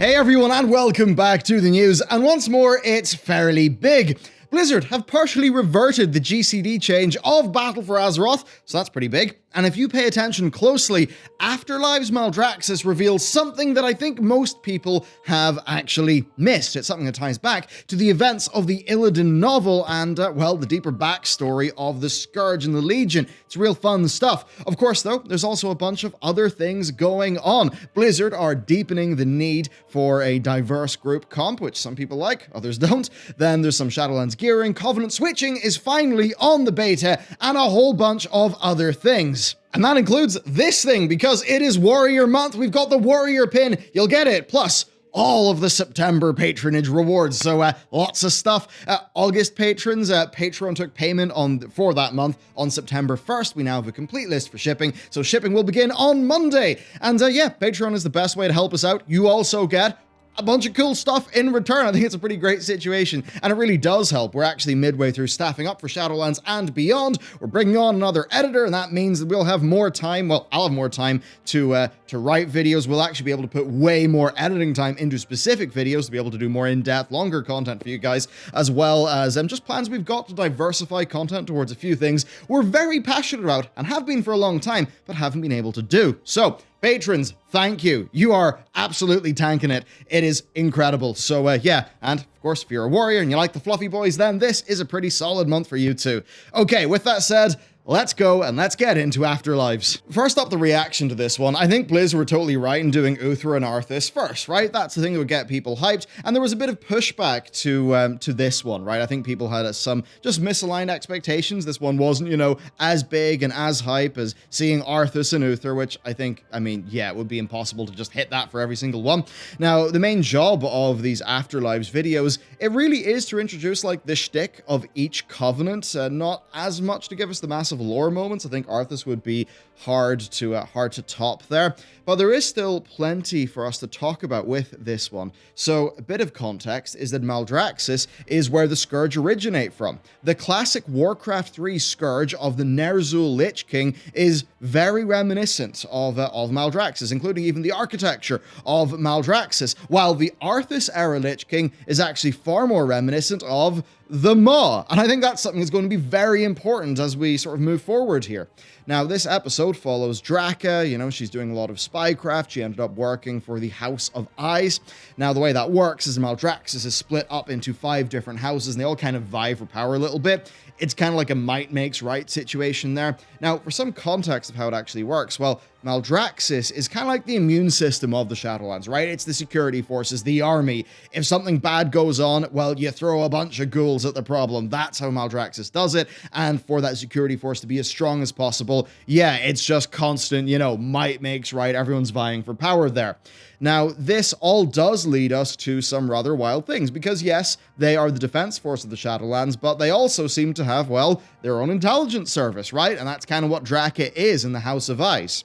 Hey everyone, and welcome back to the news, and once more, it's fairly big. Blizzard have partially reverted the GCD change of Battle for Azeroth, so that's pretty big. And if you pay attention closely, Afterlives Maldraxxus reveals something that I think most people have actually missed. It's something that ties back to the events of the Illidan novel and, well, the deeper backstory of the Scourge and the Legion. It's real fun stuff. Of course, though, there's also a bunch of other things going on. Blizzard are deepening the need for a diverse group comp, which some people like, others don't. Then there's some Shadowlands gearing, Covenant switching is finally on the beta, and a whole bunch of other things. And that includes this thing, because it is Warrior Month. We've got the Warrior pin. You'll get it. Plus, all of the September patronage rewards. So lots of stuff. August patrons, Patreon took payment for that month on September 1st. We now have a complete list for shipping. So shipping will begin on Monday. And yeah, Patreon is the best way to help us out. You also get a bunch of cool stuff in return. I think it's a pretty great situation, and it really does help. We're actually midway through staffing up for Shadowlands and beyond. We're bringing on another editor, and that means that we'll have more time. Well, I'll have more time to write videos. We'll actually be able to put way more editing time into specific videos to be able to do more in-depth, longer content for you guys, as well as just plans we've got to diversify content towards a few things we're very passionate about and have been for a long time, but haven't been able to do. So, patrons, thank you. You are absolutely tanking it. It is incredible. So yeah, and of course, if you're a warrior and you like the fluffy boys, then this is a pretty solid month for you too. Okay, with that said, let's go and let's get into Afterlives. First up, the reaction to this one. I think Blizz were totally right in doing Uthra and Arthas first, right? That's the thing that would get people hyped, and there was a bit of pushback to this one, right? I think people had some just misaligned expectations. This one wasn't, you know, as big and as hype as seeing Arthas and Uthra, which I mean, yeah, it would be impossible to just hit that for every single one. Now, the main job of these Afterlives videos, it really is to introduce like the shtick of each covenant, not as much to give us the massive lore moments. I think Arthas would be hard to top there, but there is still plenty for us to talk about with this one. So a bit of context is that Maldraxxus is where the Scourge originate from. The classic Warcraft 3 Scourge of the Ner'zhul Lich King is very reminiscent of Maldraxxus, including even the architecture of Maldraxxus, while the Arthas era Lich King is actually far more reminiscent of the Maw. And I think that's something that's going to be very important as we sort of move forward here. Now, this episode follows Draka. You know, she's doing a lot of spycraft. She ended up working for the House of Eyes. Now, the way that works is Maldraxxus is split up into 5 different houses, and they all kind of vie for power a little bit. It's kind of like a might makes right situation there. Now, for some context of how it actually works, well, Maldraxxus is kind of like the immune system of the Shadowlands, right? It's the security forces, the army. If something bad goes on, well, you throw a bunch of ghouls at the problem. That's how Maldraxxus does it. And for that security force to be as strong as possible, yeah, it's just constant, you know, might makes right. Everyone's vying for power there. Now, this all does lead us to some rather wild things, because yes, they are the defense force of the Shadowlands, but they also seem to have, well, their own intelligence service, right? And that's kind of what Draka is in the House of Ice.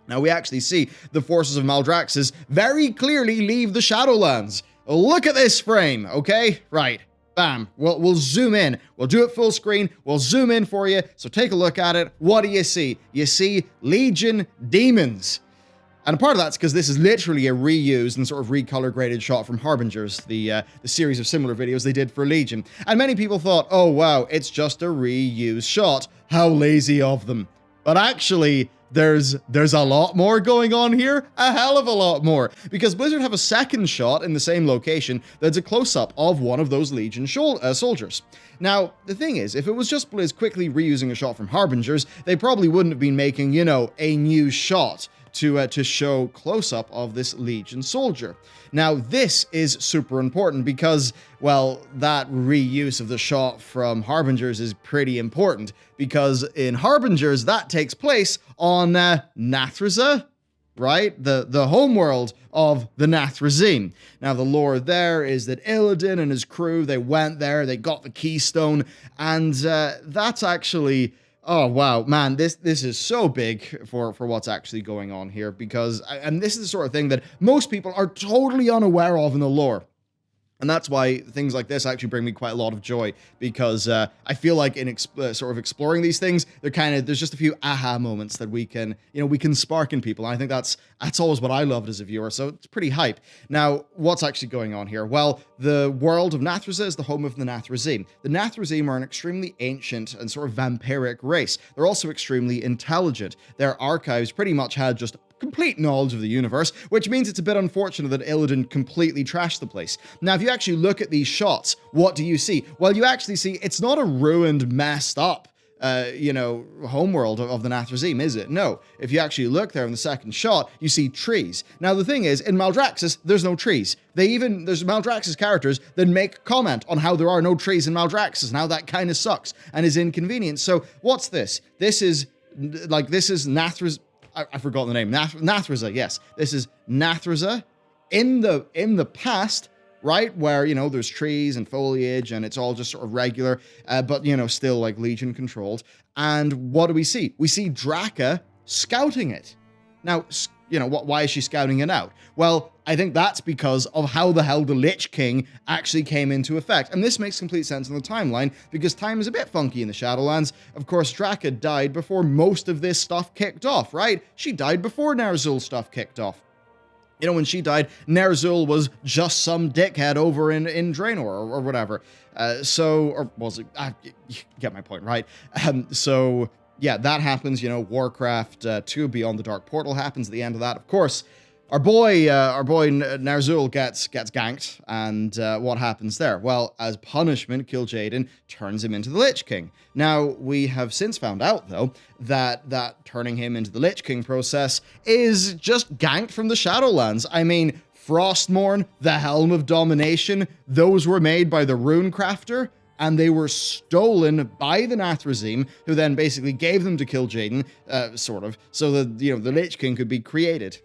Now, we actually see the forces of Maldraxxus very clearly leave the Shadowlands. Look at this frame, okay? Right. Bam. We'll zoom in. We'll do it full screen. We'll zoom in for you. So take a look at it. What do you see? You see Legion demons. And a part of that's because this is literally a reused and sort of recolor graded shot from Harbingers, the series of similar videos they did for Legion. And many people thought, oh wow, it's just a reused shot. How lazy of them. But actually, there's a lot more going on here, a hell of a lot more, because Blizzard have a second shot in the same location that's a close-up of one of those Legion soldiers. Now, the thing is, if it was just Blizz quickly reusing a shot from Harbingers, they probably wouldn't have been making, you know, a new shot to show close-up of this Legion soldier. Now, this is super important because, well, that reuse of the shot from Harbingers is pretty important, because in Harbingers, that takes place on Nathreza, right? The homeworld of the Nathrezim. Now, the lore there is that Illidan and his crew, they went there, they got the keystone, and that's actually... Oh, wow, man, this is so big for what's actually going on here, because, and this is the sort of thing that most people are totally unaware of in the lore. And that's why things like this actually bring me quite a lot of joy, because I feel like in sort of exploring these things, there's just a few aha moments that we can spark in people. And I think that's always what I loved as a viewer. So it's pretty hype. Now, what's actually going on here? Well, the world of Nathreza is the home of the Nathrezim. The Nathrezim are an extremely ancient and sort of vampiric race. They're also extremely intelligent. Their archives pretty much had just complete knowledge of the universe, which means it's a bit unfortunate that Illidan completely trashed the place. Now, if you actually look at these shots, what do you see? Well, you actually see it's not a ruined, messed up, homeworld of the Nathrezim, is it? No. If you actually look there in the second shot, you see trees. Now, the thing is, in Maldraxxus, there's no trees. There's Maldraxxus characters that make comment on how there are no trees in Maldraxxus, and how that kind of sucks and is inconvenient. So, what's this? This is Nathreza. I forgot the name. Nathreza, yes. This is Nathreza in the past, right? Where, there's trees and foliage and it's all just sort of regular, but, still like Legion controlled. And what do we see? We see Draka scouting it. Now, why is she scouting it out? Well, I think that's because of how the hell the Lich King actually came into effect. And this makes complete sense in the timeline, because time is a bit funky in the Shadowlands. Of course, Draka died before most of this stuff kicked off, right? She died before Ner'zhul stuff kicked off. When she died, Ner'zhul was just some dickhead over in Draenor or whatever. Or was it? You get my point, right? Yeah, that happens, Warcraft 2 Beyond the Dark Portal happens at the end of that. Of course, our boy Ner'zhul gets ganked, and what happens there? Well, as punishment, Kil'jaeden turns him into the Lich King. Now, we have since found out, though, that turning him into the Lich King process is just ganked from the Shadowlands. I mean, Frostmourne, the Helm of Domination, those were made by the Runecrafter, and they were stolen by the Nathrezim, who then basically gave them to Kil'jaeden, so that, the Lich King could be created.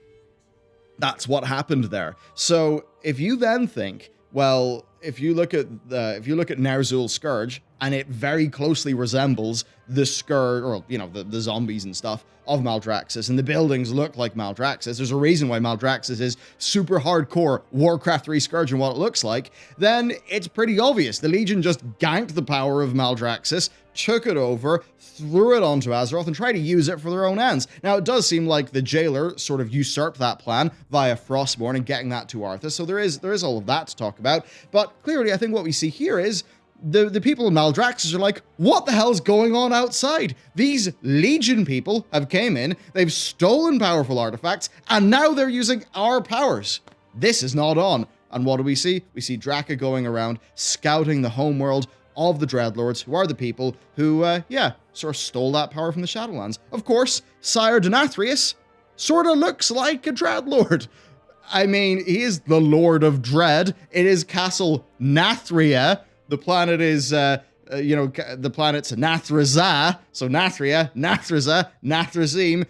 That's what happened there. So if you then think, well, if you look at Ner'zhul's Scourge, and it very closely resembles the Scourge, or the zombies and stuff of Maldraxxus, and the buildings look like Maldraxxus. There's a reason why Maldraxxus is super hardcore Warcraft 3 Scourge and what it looks like. Then it's pretty obvious. The Legion just ganked the power of Maldraxxus, took it over, threw it onto Azeroth, and tried to use it for their own ends. Now, it does seem like the Jailer sort of usurped that plan via Frostmourne and getting that to Arthas, so there is all of that to talk about. But clearly, I think what we see here is the people in Maldraxxus are like, what the hell's going on outside? These Legion people have came in, they've stolen powerful artifacts, and now they're using our powers. This is not on. And what do we see? We see Draka going around, scouting the homeworld of the Dreadlords, who are the people who, sort of stole that power from the Shadowlands. Of course, Sire Denathrius sort of looks like a Dreadlord. I mean, he is the Lord of Dread. It is Castle Nathreza. The planet is, the planet's Nathreza. So Nathria, Nathreza, Nathrezim,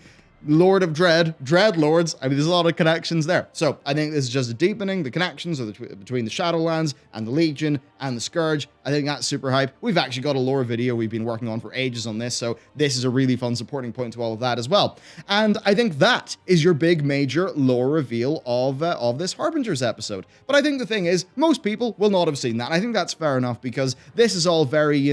Lord of Dread, Dreadlords. I mean, there's a lot of connections there. So I think this is just deepening the connections between the Shadowlands and the Legion and the Scourge. I think that's super hype. We've actually got a lore video we've been working on for ages on this, so this is a really fun supporting point to all of that as well. And I think that is your big major lore reveal of this Harbingers episode. But I think the thing is, most people will not have seen that. I think that's fair enough, because this is all very,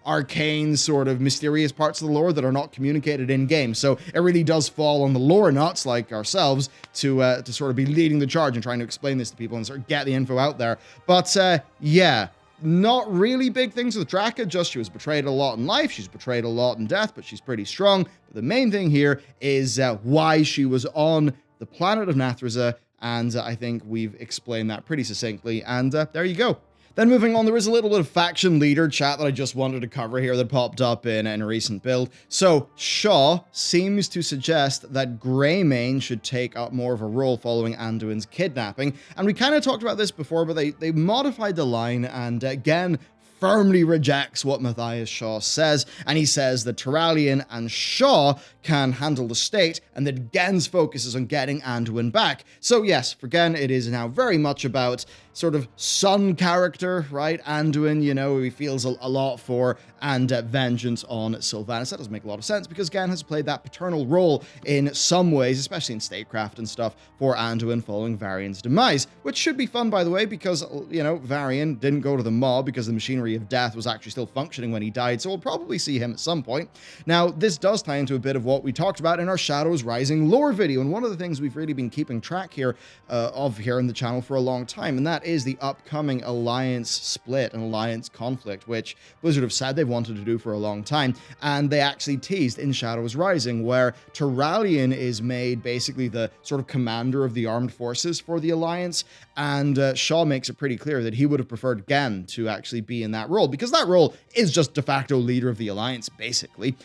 arcane, sort of mysterious parts of the lore that are not communicated in-game. So it really does fall on the lore nuts like ourselves to sort of be leading the charge and trying to explain this to people and sort of get the info out there. But yeah, not really big things with Draka, just she was betrayed a lot in life, she's betrayed a lot in death, but she's pretty strong. But the main thing here is why she was on the planet of Nathreza, and I think we've explained that pretty succinctly, and there you go. Then moving on, there is a little bit of faction leader chat that I just wanted to cover here that popped up in a recent build. So Shaw seems to suggest that Greymane should take up more of a role following Anduin's kidnapping. And we kind of talked about this before, but they modified the line and again firmly rejects what Matthias Shaw says, and he says that Turalyon and Shaw can handle the state, and that Gen's focus is on getting Anduin back. So yes, for Gen, it is now very much about sort of son character, right? Anduin, you know, he feels a lot for, and vengeance on Sylvanas. That does make a lot of sense because Gen has played that paternal role in some ways, especially in statecraft and stuff, for Anduin following Varian's demise, which should be fun, by the way, because, you know, Varian didn't go to the mob because the machinery of death was actually still functioning when he died, so we'll probably see him at some point. Now, this does tie into a bit of what we talked about in our Shadows Rising lore video, and one of the things we've really been keeping track here of here in the channel for a long time, and that is the upcoming alliance split and alliance conflict, which Blizzard have said they've wanted to do for a long time, and they actually teased in Shadows Rising, where Turalyon is made basically the sort of commander of the armed forces for the alliance, and Shaw makes it pretty clear that he would have preferred Gen to actually be in that role, because that role is just de facto leader of the alliance, basically.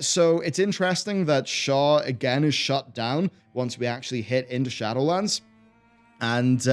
So it's interesting that Shaw again is shut down once we actually hit into Shadowlands. And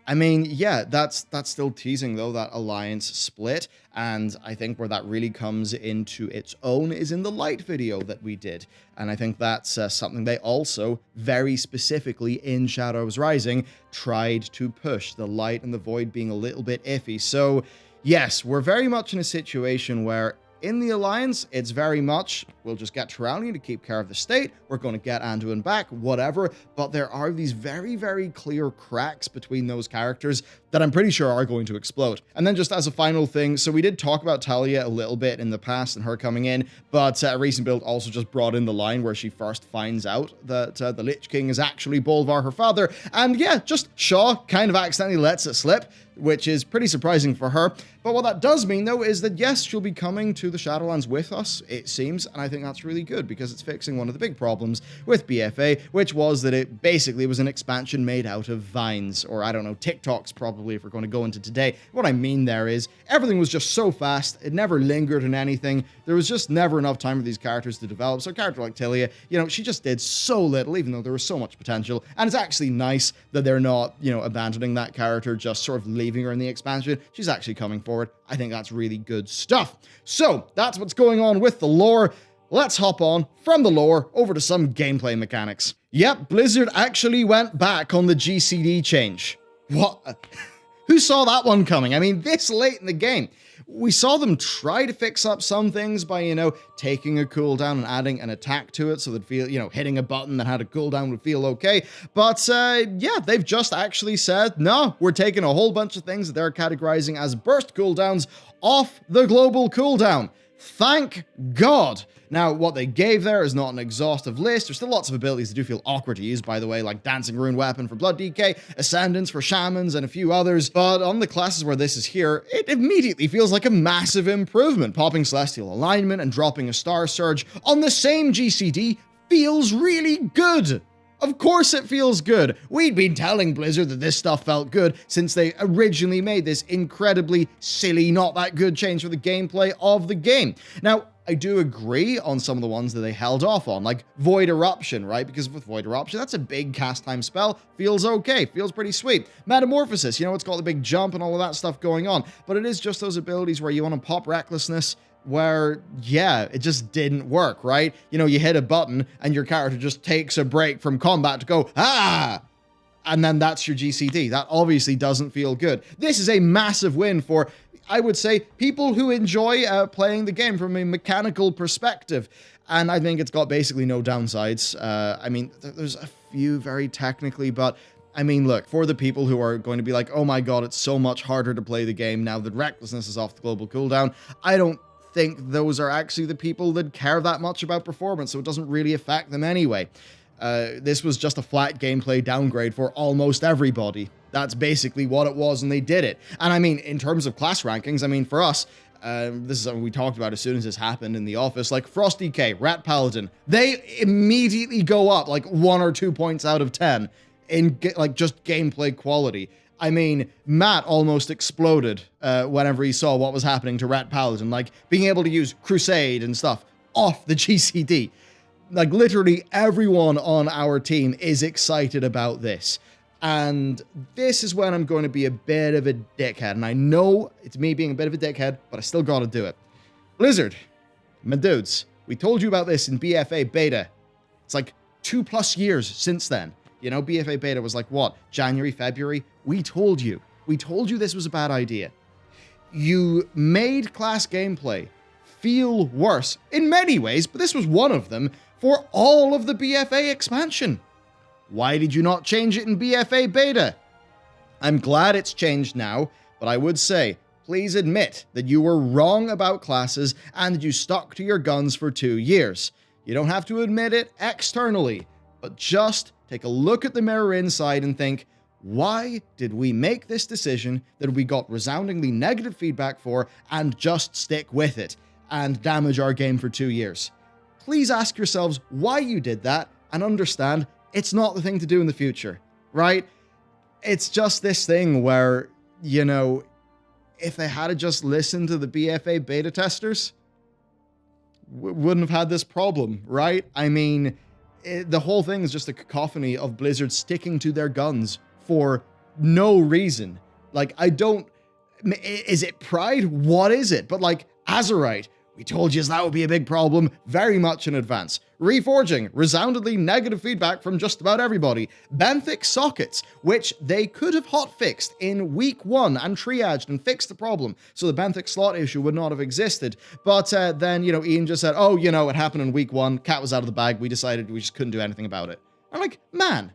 I mean, yeah, that's still teasing though, that alliance split. And I think where that really comes into its own is in the light video that we did. And I think that's something they also very specifically in Shadows Rising tried to push, the light and the void being a little bit iffy. So yes, we're very much in a situation where in the Alliance, it's very much, we'll just get Turalyon to keep care of the state, we're going to get Anduin back, whatever, but there are these very, very clear cracks between those characters that I'm pretty sure are going to explode. And then just as a final thing, so we did talk about Talia a little bit in the past and her coming in, but a recent build also just brought in the line where she first finds out that the Lich King is actually Bolvar, her father, and yeah, just Shaw kind of accidentally lets it slip, which is pretty surprising for her. But what that does mean, though, is that yes, she'll be coming to the Shadowlands with us, it seems, and I think that's really good because it's fixing one of the big problems with BFA, which was that it basically was an expansion made out of vines, or I don't know, TikToks probably, if we're going to go into today. What I mean there is, everything was just so fast, it never lingered in anything, there was just never enough time for these characters to develop. So a character like Talia, you know, she just did so little, even though there was so much potential, and it's actually nice that they're not, you know, abandoning that character, just sort of leaving her in the expansion. She's actually coming forward. I think that's really good stuff. So that's what's going on with the lore. Let's hop on from the lore over to some gameplay mechanics. Yep, Blizzard actually went back on the GCD change. What? Who saw that one coming? I mean, this late in the game. We saw them try to fix up some things by, you know, taking a cooldown and adding an attack to it so that feel, you know, hitting a button that had a cooldown would feel okay. But yeah, they've just actually said, no, we're taking a whole bunch of things that they're categorizing as burst cooldowns off the global cooldown. Thank God. Now, what they gave there is not an exhaustive list. There's still lots of abilities that do feel awkward to use, by the way, like Dancing Rune Weapon for Blood DK, Ascendance for Shamans, and a few others. But on the classes where this is here, it immediately feels like a massive improvement. Popping Celestial Alignment and dropping a Star Surge on the same GCD feels really good. Of course it feels good. We'd been telling Blizzard that this stuff felt good since they originally made this incredibly silly, not that good change for the gameplay of the game. Now, I do agree on some of the ones that they held off on, like Void Eruption, right? Because with Void Eruption, that's a big cast time spell. Feels okay. Feels pretty sweet. Metamorphosis, you know, it's got the big jump and all of that stuff going on. But it is just those abilities where you want to pop Recklessness, where, yeah, it just didn't work, right? You know, you hit a button and your character just takes a break from combat to go, ah! And then that's your GCD. That obviously doesn't feel good. This is a massive win for, I would say, people who enjoy playing the game from a mechanical perspective. And I think it's got basically no downsides. I mean, there's a few very technically, but I mean, look, for the people who are going to be like, oh my God, it's so much harder to play the game now that Recklessness is off the global cooldown, I don't think those are actually the people that care that much about performance, so it doesn't really affect them anyway. This was just a flat gameplay downgrade for almost everybody. That's basically what it was, and they did it. And I mean, in terms of class rankings, I mean, for us, this is something we talked about as soon as this happened in the office, like Frost DK, Rat Paladin, they immediately go up like 1 or 2 points out of 10 in like just gameplay quality. I mean, Matt almost exploded whenever he saw what was happening to Rat Paladin, like being able to use Crusade and stuff off the GCD. Like literally everyone on our team is excited about this. And this is when I'm going to be a bit of a dickhead. And I know it's me being a bit of a dickhead, but I still got to do it. Blizzard, my dudes, we told you about this in BFA beta. It's like 2+ years since then. You know, BFA beta was like, what, January, February? We told you. We told you this was a bad idea. You made class gameplay feel worse in many ways, but this was one of them for all of the BFA expansion. Why did you not change it in BFA beta? I'm glad it's changed now, but I would say, please admit that you were wrong about classes and that you stuck to your guns for 2 years. You don't have to admit it externally, but just take a look at the mirror inside and think, why did we make this decision that we got resoundingly negative feedback for and just stick with it and damage our game for 2 years? Please ask yourselves why you did that and understand it's not the thing to do in the future, right? It's just this thing where, you know, if they had just listened to the BFA beta testers, wouldn't have had this problem, right? I mean, the whole thing is just a cacophony of Blizzard sticking to their guns for no reason. Like, is it pride? What is it? But like, Azerite, we told you that would be a big problem very much in advance. Reforging, resoundingly negative feedback from just about everybody. Benthic sockets, which they could have hotfixed in week 1 and triaged and fixed the problem, so the benthic slot issue would not have existed. But then, you know, Ian just said, oh, you know, it happened in week 1, cat was out of the bag, we decided we just couldn't do anything about it. I'm like, man,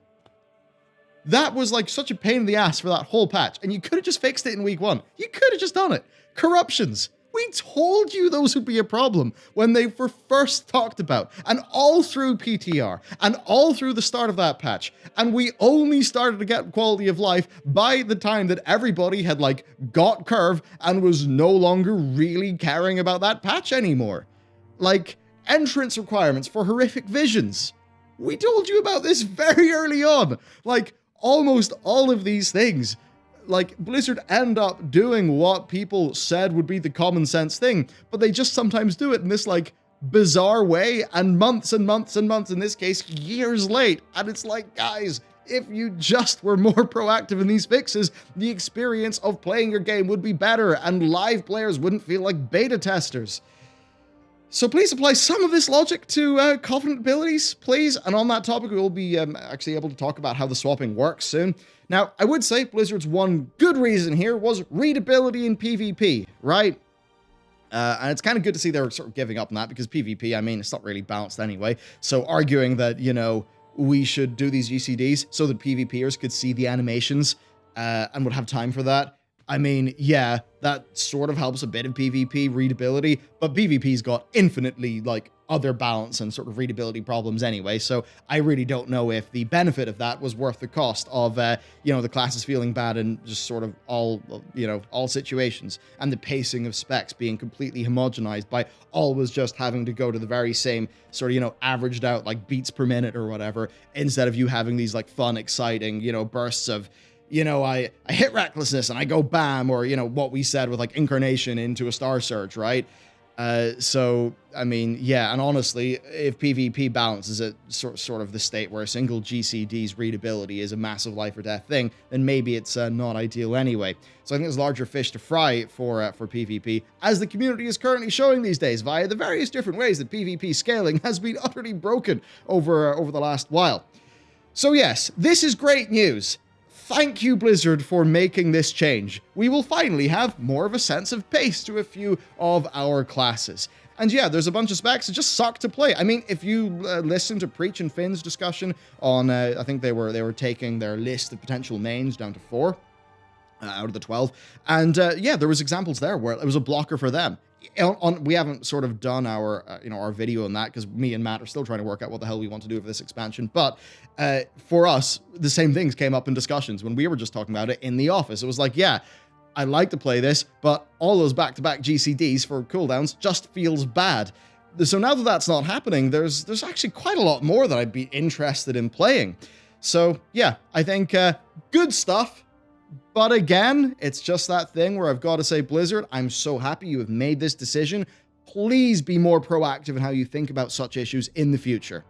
that was like such a pain in the ass for that whole patch, and you could have just fixed it in week 1. You could have just done it. Corruptions. We told you those would be a problem when they were first talked about, and all through PTR, and all through the start of that patch, and we only started to get quality of life by the time that everybody had, like, got Curve and was no longer really caring about that patch anymore. Like, entrance requirements for horrific visions. We told you about this very early on. Like, almost all of these things. Like, Blizzard end up doing what people said would be the common sense thing, but they just sometimes do it in this, like, bizarre way, and months and months and months, in this case, years late. And it's like, guys, if you just were more proactive in these fixes, the experience of playing your game would be better, and live players wouldn't feel like beta testers. So please apply some of this logic to Covenant abilities, please. And on that topic, we will be actually able to talk about how the swapping works soon. Now, I would say Blizzard's one good reason here was readability in PvP, right? And it's kind of good to see they're sort of giving up on that, because PvP, I mean, it's not really balanced anyway. So arguing that, you know, we should do these GCDs so that PvPers could see the animations and would have time for that. I mean, yeah, that sort of helps a bit of PvP readability, but PvP's got infinitely, like, other balance and sort of readability problems anyway, so I really don't know if the benefit of that was worth the cost of, you know, the classes feeling bad in just sort of all, you know, all situations, and the pacing of specs being completely homogenized by always just having to go to the very same sort of, you know, averaged out, like, beats per minute or whatever, instead of you having these, like, fun, exciting, you know, bursts of, you know, I hit recklessness and I go bam, or, you know, what we said with, like, incarnation into a star surge, right? So, I mean, yeah, and honestly, if PvP balance is at sort of the state where a single GCD's readability is a massive life or death thing, then maybe it's not ideal anyway. So I think there's larger fish to fry for PvP, as the community is currently showing these days via the various different ways that PvP scaling has been utterly broken over the last while. So yes, this is great news. Thank you, Blizzard, for making this change. We will finally have more of a sense of pace to a few of our classes. And yeah, there's a bunch of specs that just suck to play. I mean, if you listen to Preach and Finn's discussion on, I think they were taking their list of potential mains down to 4 out of the 12. And yeah, there was examples there where it was a blocker for them. We haven't sort of done our, you know, our video on that, because me and Matt are still trying to work out what the hell we want to do for this expansion. But for us, the same things came up in discussions when we were just talking about it in the office. It was like, yeah, I like to play this, but all those back-to-back GCDs for cooldowns just feels bad. So now that that's not happening, there's actually quite a lot more that I'd be interested in playing. So yeah, I think good stuff. But again, it's just that thing where I've got to say, Blizzard, I'm so happy you have made this decision. Please be more proactive in how you think about such issues in the future.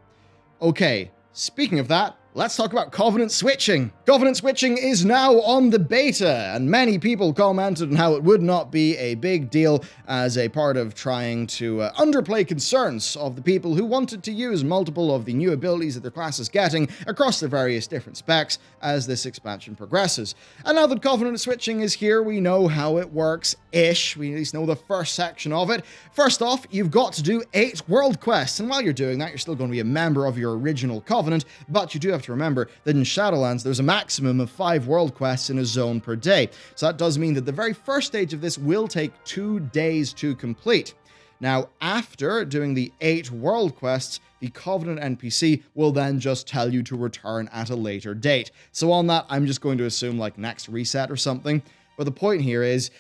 Okay, speaking of that, let's talk about Covenant switching. Covenant switching is now on the beta, and many people commented on how it would not be a big deal as a part of trying to underplay concerns of the people who wanted to use multiple of the new abilities that their class is getting across the various different specs as this expansion progresses. And now that Covenant switching is here, we know how it works-ish. We at least know the first section of it. First off, you've got to do 8 world quests, and while you're doing that, you're still going to be a member of your original Covenant, but you do have to remember that in Shadowlands, there's a maximum of 5 world quests in a zone per day. So that does mean that the very first stage of this will take 2 days to complete. Now, after doing the 8 world quests, the Covenant NPC will then just tell you to return at a later date. So on that, I'm just going to assume like next reset or something. But the point here is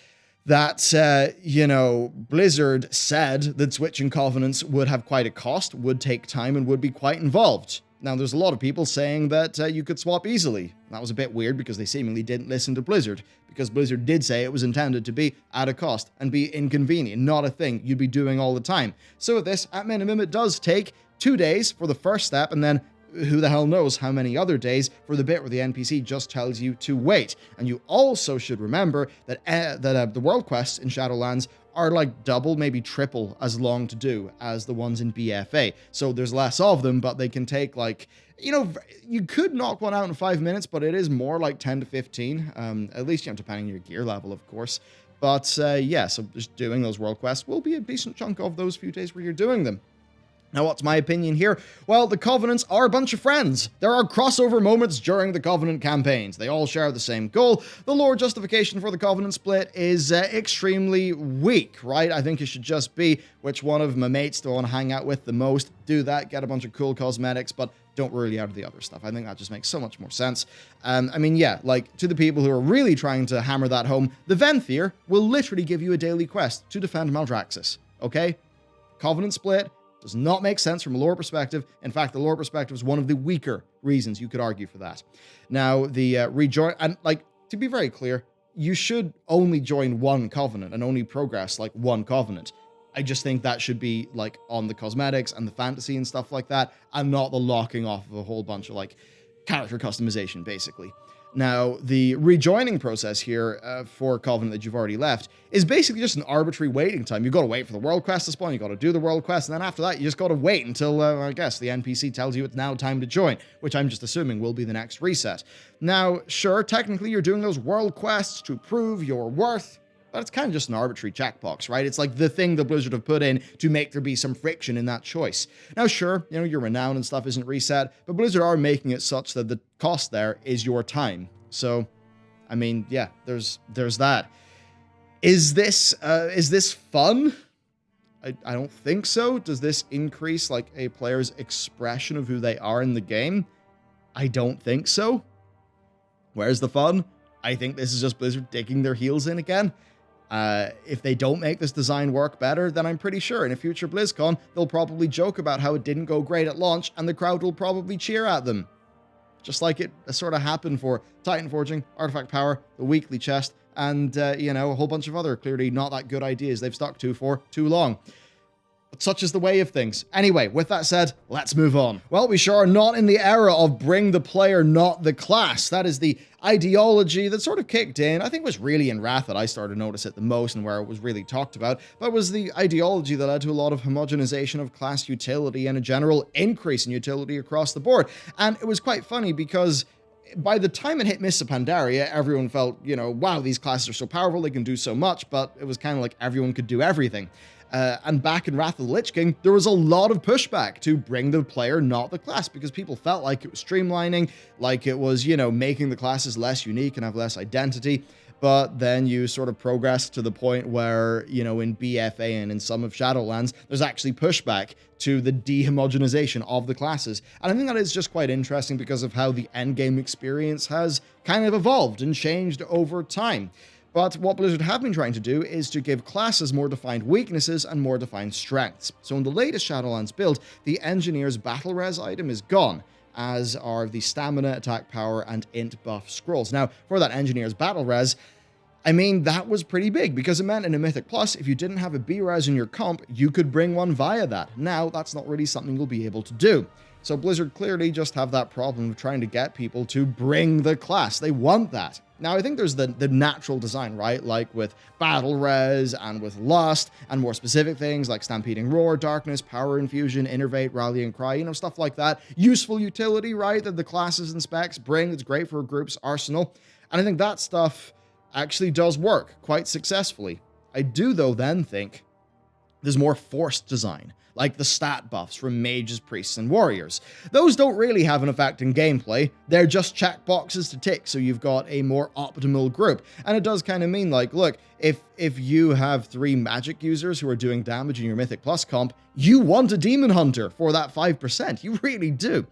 that, Blizzard said that switching Covenants would have quite a cost, would take time, and would be quite involved. Now, there's a lot of people saying that you could swap easily. That was a bit weird because they seemingly didn't listen to Blizzard, because Blizzard did say it was intended to be at a cost and be inconvenient, not a thing you'd be doing all the time. So with this, at minimum, it does take 2 days for the first step, and then who the hell knows how many other days for the bit where the NPC just tells you to wait. And you also should remember that the world quests in Shadowlands are like double, maybe triple as long to do as the ones in BFA. So there's less of them, but they can take like, you could knock one out in 5 minutes, but it is more like 10 to 15, at least, depending on your gear level, of course. But yeah, so just doing those world quests will be a decent chunk of those few days where you're doing them. Now, what's my opinion here? Well, the Covenants are a bunch of friends. There are crossover moments during the Covenant campaigns. They all share the same goal. The lore justification for the Covenant split is extremely weak, right? I think it should just be which one of my mates do I want to hang out with the most. Do that, get a bunch of cool cosmetics, but don't really out of the other stuff. I think that just makes so much more sense. Like, to the people who are really trying to hammer that home, the Venthyr will literally give you a daily quest to defend Maldraxxus, okay? Covenant split does not make sense from a lore perspective. In fact, the lore perspective is one of the weaker reasons you could argue for that. Now, the rejoin, and like, to be very clear, you should only join one Covenant and only progress like one Covenant. I just think that should be like on the cosmetics and the fantasy and stuff like that, and not the locking off of a whole bunch of like character customization, basically. Now, the rejoining process here for Covenant that you've already left is basically just an arbitrary waiting time. You've got to wait for the world quest to spawn, you've got to do the world quest, and then after that, you just got to wait until, I guess, the NPC tells you it's now time to join, which I'm just assuming will be the next reset. Now, sure, technically you're doing those world quests to prove your worth, but it's kind of just an arbitrary checkbox, right? It's like the thing that Blizzard have put in to make there be some friction in that choice. Now, sure, your renown and stuff isn't reset, but Blizzard are making it such that the cost there is your time. So, I mean, yeah, there's that. Is this fun? I don't think so. Does this increase like a player's expression of who they are in the game? I don't think so. Where's the fun? I think this is just Blizzard digging their heels in again. If they don't make this design work better, then I'm pretty sure in a future BlizzCon, they'll probably joke about how it didn't go great at launch, and the crowd will probably cheer at them. Just like it sort of happened for Titan Forging, Artifact Power, the Weekly Chest, and, a whole bunch of other clearly not that good ideas they've stuck to for too long. But such is the way of things. Anyway, with that said, let's move on. Well, we sure are not in the era of bring the player, not the class. That is the ideology that sort of kicked in. I think it was really in Wrath that I started to notice it the most and where it was really talked about. But it was the ideology that led to a lot of homogenization of class utility and a general increase in utility across the board. And it was quite funny because by the time it hit Mists of Pandaria, everyone felt, wow, these classes are so powerful, they can do so much, but it was kind of like everyone could do everything. And back in Wrath of the Lich King, there was a lot of pushback to bring the player, not the class, because people felt like it was streamlining, like it was, making the classes less unique and have less identity. But then you sort of progress to the point where, in BFA and in some of Shadowlands, there's actually pushback to the dehomogenization of the classes. And I think that is just quite interesting because of how the endgame experience has kind of evolved and changed over time. But what Blizzard have been trying to do is to give classes more defined weaknesses and more defined strengths. So in the latest Shadowlands build, the Engineer's Battle Res item is gone, as are the Stamina, Attack Power, and Int buff scrolls. Now, for that Engineer's Battle Res, I mean, that was pretty big, because it meant in a Mythic Plus, if you didn't have a B-Res in your comp, you could bring one via that. Now, that's not really something you'll be able to do. So Blizzard clearly just have that problem of trying to get people to bring the class. They want that. Now, I think there's the natural design, right? Like with Battle Res and with Lust and more specific things like Stampeding Roar, Darkness, Power Infusion, Innervate, Rallying Cry, you know, stuff like that. Useful utility, right? That the classes and specs bring. It's great for a group's arsenal. And I think that stuff actually does work quite successfully. I do, though, then think there's more forced design, like the stat buffs from mages, priests, and warriors. Those don't really have an effect in gameplay. They're just checkboxes to tick, so you've got a more optimal group. And it does kind of mean, like, look, if you have 3 magic users who are doing damage in your Mythic Plus comp, you want a Demon Hunter for that 5%. You really do.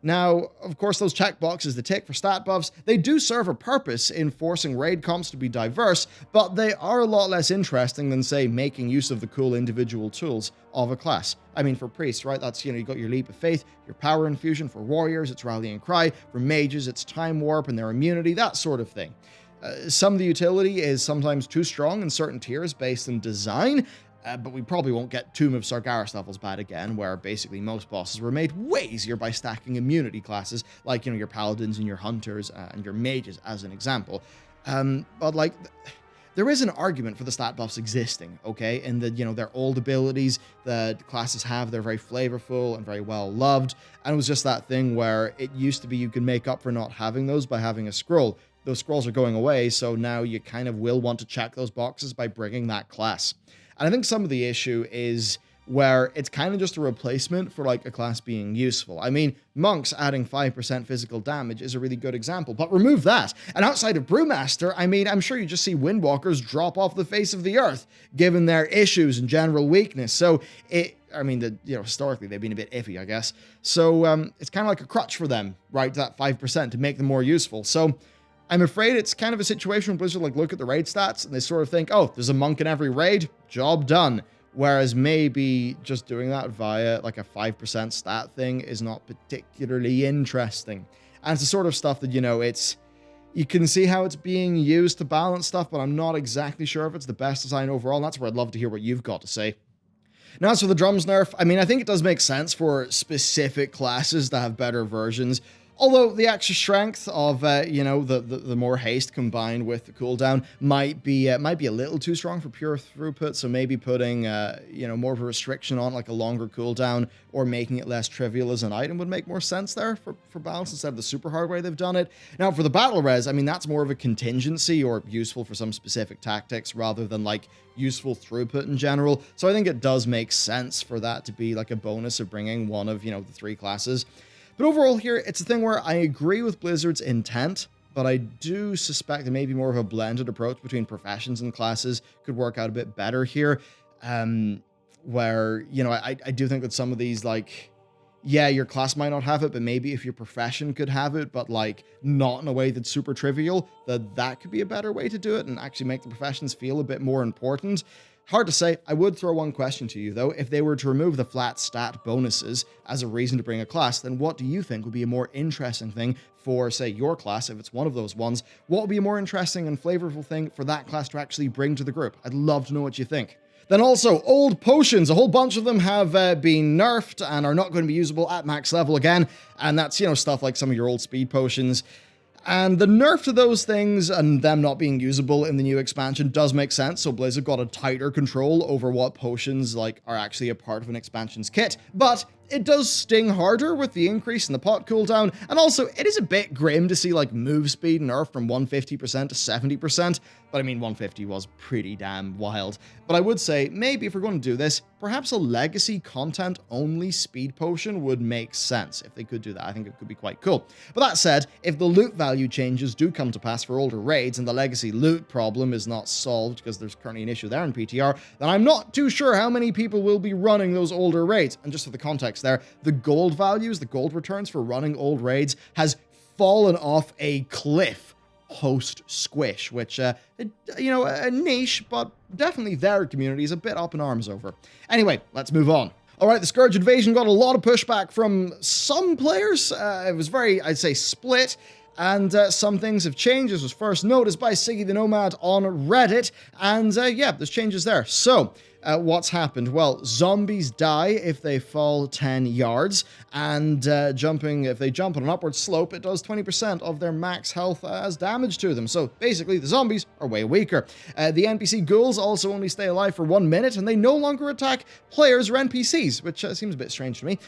Now, of course, those checkboxes, the tick for stat buffs, they do serve a purpose in forcing raid comps to be diverse, but they are a lot less interesting than, say, making use of the cool individual tools of a class. I mean, for priests, right, that's, you know, you got your Leap of Faith, your Power Infusion. For warriors, it's Rallying Cry. For mages, it's Time Warp and their immunity, that sort of thing. Some of the utility is sometimes too strong in certain tiers based on design, but we probably won't get Tomb of Sargeras levels bad again, where basically most bosses were made way easier by stacking immunity classes, like, you know, your paladins and your hunters and your mages, as an example. But, like, there is an argument for the stat buffs existing, okay? In that, you know, they're old abilities that classes have, they're very flavorful and very well loved, and it was just that thing where it used to be you could make up for not having those by having a scroll. Those scrolls are going away, so now you kind of will want to check those boxes by bringing that class. And I think some of the issue is where it's kind of just a replacement for, like, a class being useful. I mean, monks adding 5% physical damage is a really good example, but remove that. And outside of Brewmaster, I mean, I'm sure you just see Windwalkers drop off the face of the earth, given their issues and general weakness. So historically, they've been a bit iffy, I guess. So it's kind of like a crutch for them, right? That 5% to make them more useful. So I'm afraid it's kind of a situation where Blizzard, like, look at the raid stats and they sort of think, oh, there's a monk in every raid, job done. Whereas maybe just doing that via, like, a 5% stat thing is not particularly interesting. And it's the sort of stuff that, you know, you can see how it's being used to balance stuff, but I'm not exactly sure if it's the best design overall. And that's where I'd love to hear what you've got to say. Now, as for the drums nerf, I mean, I think it does make sense for specific classes to have better versions. Although the extra strength of, the more haste combined with the cooldown might be a little too strong for pure throughput. So maybe putting, more of a restriction on, like, a longer cooldown or making it less trivial as an item would make more sense there for balance instead of the super hard way they've done it. Now, for the battle res, I mean, that's more of a contingency or useful for some specific tactics rather than, like, useful throughput in general. So I think it does make sense for that to be, like, a bonus of bringing one of, the 3 classes. But overall here, it's a thing where I agree with Blizzard's intent, but I do suspect that maybe more of a blended approach between professions and classes could work out a bit better here. Where, I do think that some of these, like, yeah, your class might not have it, but maybe if your profession could have it, but, like, not in a way that's super trivial, that could be a better way to do it and actually make the professions feel a bit more important. Hard to say. I would throw one question to you, though. If they were to remove the flat stat bonuses as a reason to bring a class, then what do you think would be a more interesting thing for, say, your class, if it's one of those ones? What would be a more interesting and flavorful thing for that class to actually bring to the group? I'd love to know what you think. Then also, old potions. A whole bunch of them have been nerfed and are not going to be usable at max level again. And that's, stuff like some of your old speed potions. And the nerf to those things and them not being usable in the new expansion does make sense, so Blizzard got a tighter control over what potions, like, are actually a part of an expansion's kit. But it does sting harder with the increase in the pot cooldown, and also it is a bit grim to see, like, move speed nerf from 150% to 70%, but I mean 150 was pretty damn wild. But I would say, maybe if we're going to do this, perhaps a legacy content only speed potion would make sense. If they could do that, I think it could be quite cool. But that said, if the loot value changes do come to pass for older raids and the legacy loot problem is not solved because there's currently an issue there in PTR, then I'm not too sure how many people will be running those older raids. And just for the context there, the gold values, the gold returns for running old raids has fallen off a cliff post Squish, which, a niche, but definitely their community is a bit up in arms over. Anyway, let's move on. All right, the Scourge Invasion got a lot of pushback from some players. It was very, I'd say, split. And some things have changed. This was first noticed by Siggy the Nomad on Reddit. And there's changes there. So, what's happened? Well, zombies die if they fall 10 yards, and if they jump on an upward slope, it does 20% of their max health as damage to them. So basically, the zombies are way weaker. The NPC ghouls also only stay alive for 1 minute, and they no longer attack players or NPCs, which seems a bit strange to me.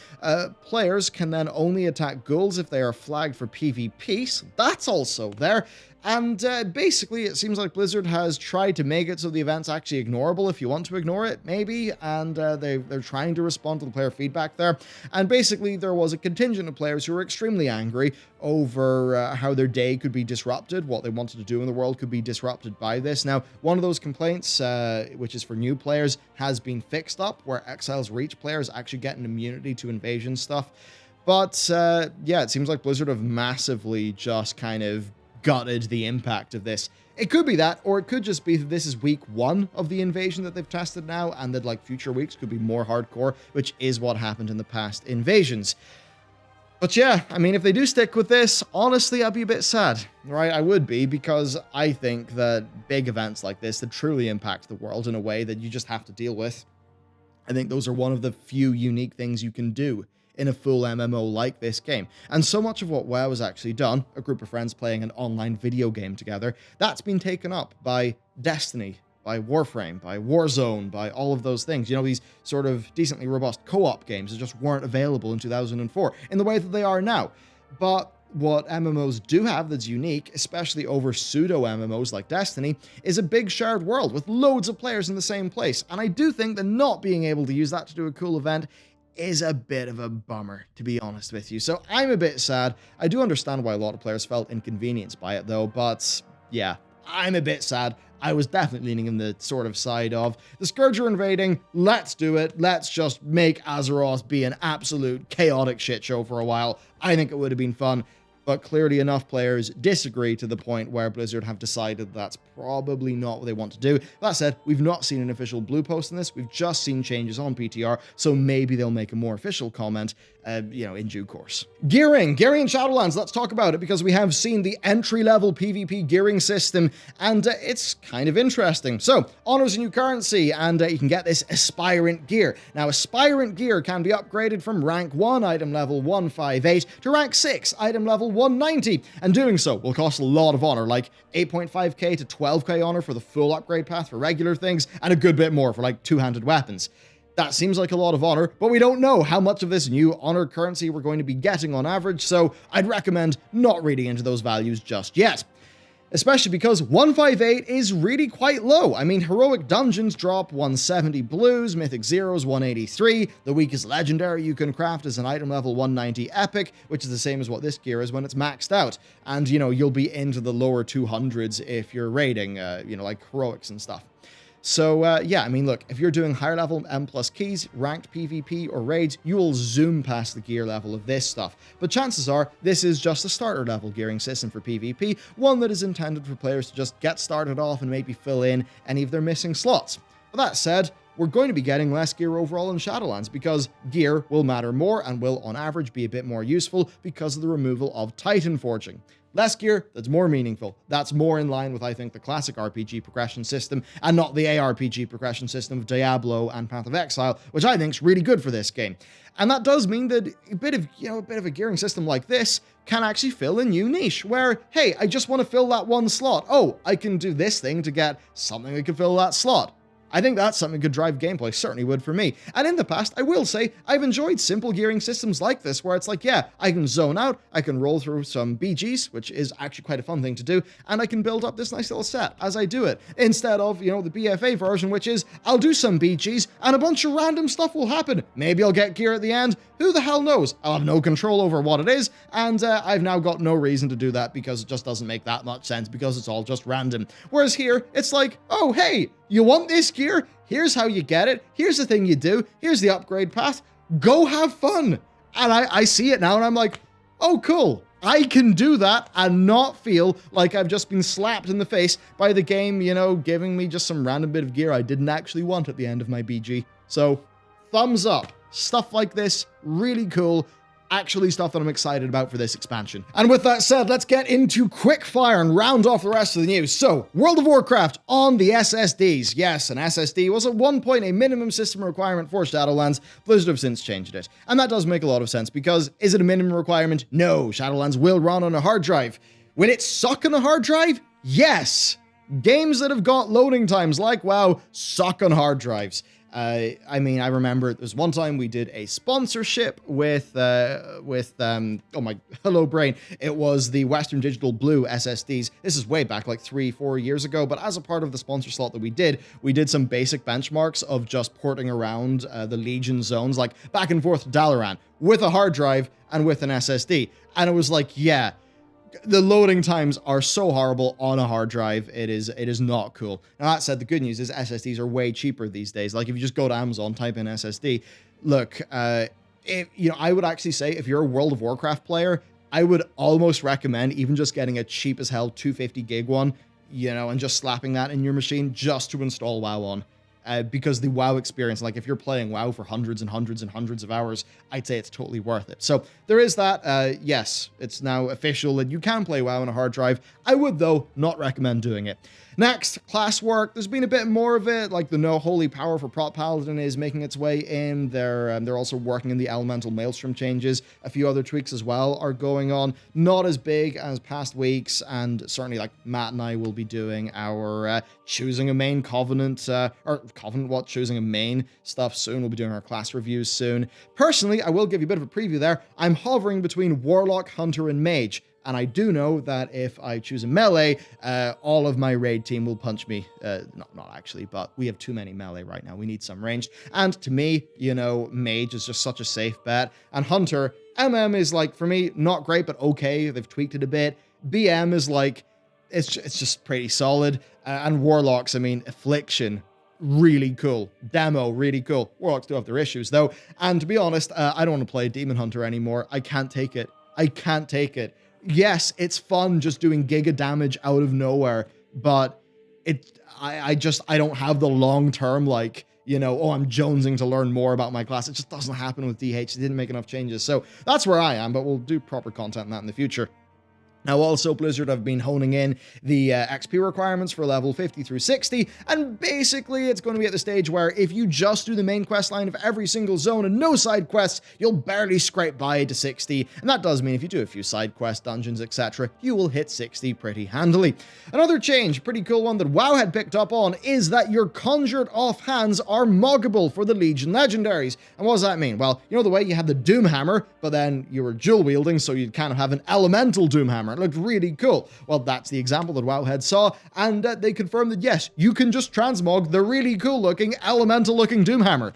Players can then only attack ghouls if they are flagged for PvP, so that's also there. And basically, it seems like Blizzard has tried to make it so the event's actually ignorable if you want to ignore it, maybe, and they're trying to respond to the player feedback there. And basically, there was a contingent of players who were extremely angry over how their day could be disrupted, what they wanted to do in the world could be disrupted by this. Now, one of those complaints, which is for new players, has been fixed up, where Exiles Reach players actually get an immunity to invasion stuff. But yeah, it seems like Blizzard have massively just kind of gutted the impact of this. It could be that, or it could just be that this is week 1 of the invasion that they've tested now, and that like future weeks could be more hardcore, which is what happened in the past invasions. But yeah, I mean, if they do stick with this, honestly, I'd be a bit sad, right? I would be, because I think that big events like this that truly impact the world in a way that you just have to deal with, I think those are one of the few unique things you can do in a full MMO like this game. And so much of what WoW has actually done, a group of friends playing an online video game together, that's been taken up by Destiny, by Warframe, by Warzone, by all of those things. You know, these sort of decently robust co-op games that just weren't available in 2004 in the way that they are now. But what MMOs do have that's unique, especially over pseudo-MMOs like Destiny, is a big shared world with loads of players in the same place. And I do think that not being able to use that to do a cool event is a bit of a bummer, to be honest with you. So I'm a bit sad. I do understand why a lot of players felt inconvenienced by it, though, but yeah, I'm a bit sad. I was definitely leaning in the sort of side of, the Scourge are invading, let's do it, let's just make Azeroth be an absolute chaotic shit show for a while. I think it would have been fun. But clearly enough players disagree to the point where Blizzard have decided that's probably not what they want to do. That said, we've not seen an official blue post on this. We've just seen changes on PTR, so maybe they'll make a more official comment, in due course. Gearing in Shadowlands, let's talk about it, because we have seen the entry-level PvP gearing system, and it's kind of interesting. So, honors a new currency, and you can get this Aspirant gear. Now, Aspirant gear can be upgraded from rank 1, item level 158, to rank 6, item level 190, and doing so will cost a lot of honor, like 8.5k to 12k honor for the full upgrade path for regular things, and a good bit more for like two-handed weapons. That seems like a lot of honor, but we don't know how much of this new honor currency we're going to be getting on average, so I'd recommend not reading into those values just yet. Especially because 158 is really quite low. I mean, heroic dungeons drop 170 blues, mythic zeros 183, the weakest legendary you can craft is an item level 190 epic, which is the same as what this gear is when it's maxed out. And, you'll be into the lower 200s if you're raiding, like heroics and stuff. So, yeah, I mean, look, if you're doing higher level M+ keys, ranked PvP, or raids, you will zoom past the gear level of this stuff. But chances are, this is just a starter level gearing system for PvP, one that is intended for players to just get started off and maybe fill in any of their missing slots. But that said, we're going to be getting less gear overall in Shadowlands, because gear will matter more and will, on average, be a bit more useful because of the removal of Titan Forging. Less gear that's more meaningful. That's more in line with, I think, the classic RPG progression system, and not the ARPG progression system of Diablo and Path of Exile, which I think is really good for this game. And that does mean that a bit of a gearing system like this can actually fill a new niche, where, hey, I just want to fill that one slot. Oh, I can do this thing to get something that can fill that slot. I think that's something that could drive gameplay, certainly would for me. And in the past, I will say, I've enjoyed simple gearing systems like this, where it's like, yeah, I can zone out, I can roll through some BGs, which is actually quite a fun thing to do, and I can build up this nice little set as I do it, instead of, the BFA version, which is, I'll do some BGs, and a bunch of random stuff will happen. Maybe I'll get gear at the end, who the hell knows? I'll have no control over what it is, and I've now got no reason to do that, because it just doesn't make that much sense, because it's all just random. Whereas here, it's like, oh, hey, you want this gear? Here's how you get it. Here's the thing you do. Here's the upgrade path. Go have fun. And I see it now and I'm like, oh, cool. I can do that and not feel like I've just been slapped in the face by the game, giving me just some random bit of gear I didn't actually want at the end of my BG. So, thumbs up. Stuff like this, really cool. actually stuff that I'm excited about for this expansion. And with that said, let's get into Quickfire and round off the rest of the news. So, World of Warcraft on the SSDs. Yes, an SSD was at one point a minimum system requirement for Shadowlands. Blizzard have since changed it. And that does make a lot of sense because is it a minimum requirement? No, Shadowlands will run on a hard drive. Will it suck on a hard drive? Yes. Games that have got loading times like WoW suck on hard drives. I mean, I remember there was one time we did a sponsorship with oh my, hello brain. It was the Western Digital Blue SSDs. This is way back like 3-4 years ago, but as a part of the sponsor slot that we did some basic benchmarks of just porting around the Legion zones, like back and forth to Dalaran with a hard drive and with an SSD. And it was like, yeah, the loading times are so horrible on a hard drive. It is not cool. Now, that said, the good news is SSDs are way cheaper these days. Like, if you just go to Amazon, type in SSD, look, I would actually say if you're a World of Warcraft player, I would almost recommend even just getting a cheap as hell 250 gig one, and just slapping that in your machine just to install WoW on. Because the WoW experience, like if you're playing WoW for hundreds and hundreds and hundreds of hours, I'd say it's totally worth it. So there is that. Yes, it's now official that you can play WoW on a hard drive. I would, though, not recommend doing it. Next, class work. There's been a bit more of it, like the No Holy Power for Prot Paladin is making its way in. They're also working in the Elemental Maelstrom changes. A few other tweaks as well are going on. Not as big as past weeks, and certainly like Matt and I will be doing our choosing a main Covenant, choosing a main stuff soon. We'll be doing our class reviews soon. Personally, I will give you a bit of a preview there. I'm hovering between Warlock, Hunter, and Mage. And I do know that if I choose a melee, all of my raid team will punch me. Not actually, but we have too many melee right now. We need some ranged. And to me, Mage is just such a safe bet. And Hunter, MM is like, for me, not great, but okay. They've tweaked it a bit. BM is like, it's just pretty solid. And Warlocks, I mean, Affliction, really cool. Demo, really cool. Warlocks do have their issues, though. And to be honest, I don't want to play Demon Hunter anymore. I can't take it. Yes, it's fun just doing giga damage out of nowhere, but I don't have the long-term, I'm jonesing to learn more about my class. It just doesn't happen with DH. They didn't make enough changes. So that's where I am, but we'll do proper content on that in the future. Now, also, Blizzard have been honing in the XP requirements for level 50 through 60, and basically it's going to be at the stage where if you just do the main quest line of every single zone and no side quests, you'll barely scrape by to 60, and that does mean if you do a few side quests, dungeons, etc., you will hit 60 pretty handily. Another change, pretty cool one that WoW had picked up on, is that your conjured off hands are moggable for the Legion legendaries. And what does that mean? Well, the way you had the Doom Hammer, but then you were dual wielding, so you'd kind of have an elemental Doom Hammer. It looked really cool. Well, that's the example that Wowhead saw, and they confirmed that yes, you can just transmog the really cool looking, elemental looking Doomhammer.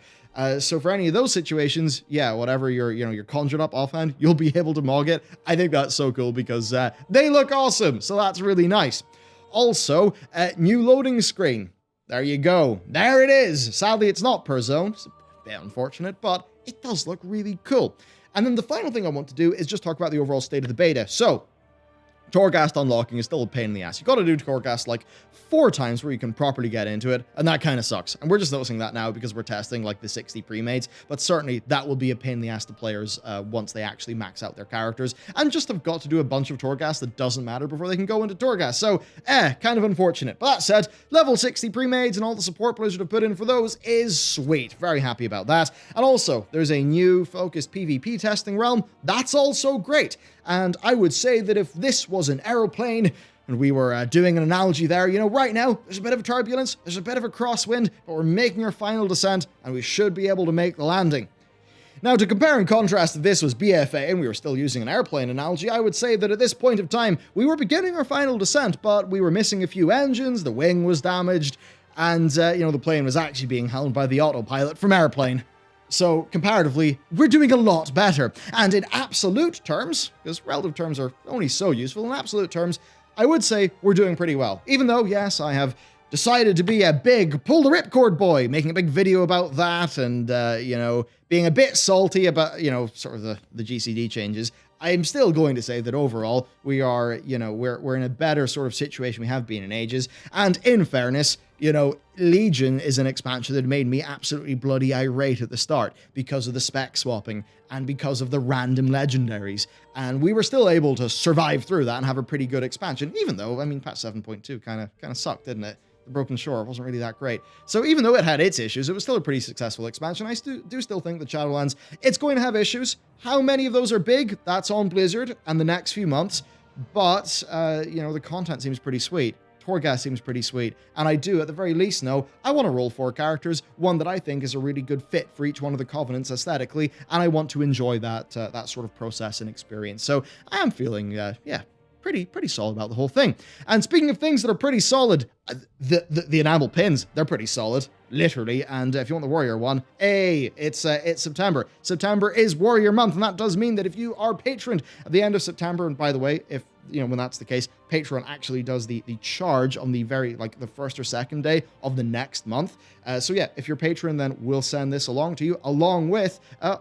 So for any of those situations, yeah, whatever you're conjured up offhand, you'll be able to mog it. I think that's so cool because they look awesome. So that's really nice. Also, new loading screen. There you go. There it is. Sadly, it's not per zone. It's a bit unfortunate, but it does look really cool. And then the final thing I want to do is just talk about the overall state of the beta. So, Torghast unlocking is still a pain in the ass. You got to do Torghast like 4 times where you can properly get into it, and that kind of sucks. And we're just noticing that now because we're testing like the 60 pre-mades, but certainly that will be a pain in the ass to players once they actually max out their characters and just have got to do a bunch of Torghast that doesn't matter before they can go into Torghast. So, kind of unfortunate. But that said, level 60 pre-mades and all the support Blizzard have put in for those is sweet. Very happy about that. And also, there's a new focused PvP testing realm. That's also great. And I would say that if this was an aeroplane, and we were doing an analogy there, right now, there's a bit of turbulence, there's a bit of a crosswind, but we're making our final descent, and we should be able to make the landing. Now, to compare and contrast, if this was BFA, and we were still using an airplane analogy, I would say that at this point of time, we were beginning our final descent, but we were missing a few engines, the wing was damaged, and, the plane was actually being held by the autopilot from airplane. So, comparatively, we're doing a lot better. And in absolute terms, because relative terms are only so useful, in absolute terms, I would say we're doing pretty well. Even though, yes, I have decided to be a big pull the ripcord boy, making a big video about that and, being a bit salty about, sort of the GCD changes. I'm still going to say that overall, we are, we're in a better sort of situation we have been in ages. And in fairness, You know, Legion is an expansion that made me absolutely bloody irate at the start because of the spec swapping and because of the random legendaries. And we were still able to survive through that and have a pretty good expansion, even though, I mean, patch 7.2 kind of sucked, didn't it? The Broken Shore wasn't really that great. So even though it had its issues, it was still a pretty successful expansion. I do still think that Shadowlands, it's going to have issues. How many of those are big? That's on Blizzard and the next few months. But, you know, the content seems pretty sweet. Torghast seems pretty sweet, and I do, at the very least, know I want to roll 4 characters, one that I think is a really good fit for each one of the Covenants aesthetically, and I want to enjoy that that sort of process and experience. So I am feeling, yeah, pretty solid about the whole thing. And speaking of things that are pretty solid, the enamel pins, they're pretty solid, literally. And if you want the Warrior one, hey, it's September. September is Warrior month, and that does mean that if you are patroned at the end of September, and by the way, if you know when that's the case, Patreon actually does the charge on the very the first or second day of the next month. So yeah, if you're patron, then we'll send this along to you along with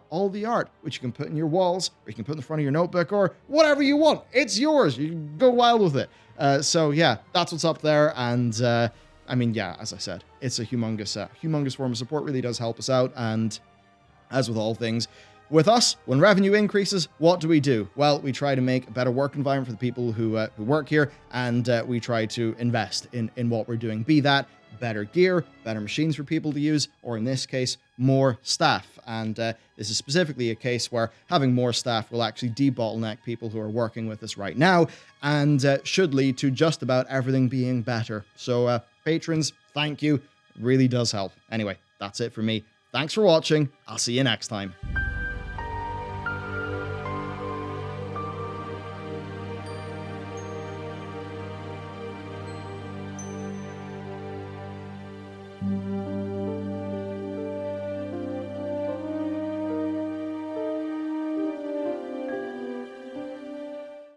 all the art, which you can put in your walls, or you can put in the front of your notebook, or whatever you want. It's yours. You can go wild with it. So yeah, that's what's up there. And I mean, yeah, as I said, it's a humongous form of support. Really does help us out. And as with all things, with us, when revenue increases, what do? Well, we try to make a better work environment for the people who work here, and we try to invest in what we're doing. Be that better gear, better machines for people to use, or in this case, more staff. And this is specifically a case where having more staff will actually de-bottleneck people who are working with us right now, and should lead to just about everything being better. So patrons, thank you. It really does help. Anyway, that's it for me. Thanks for watching. I'll see you next time.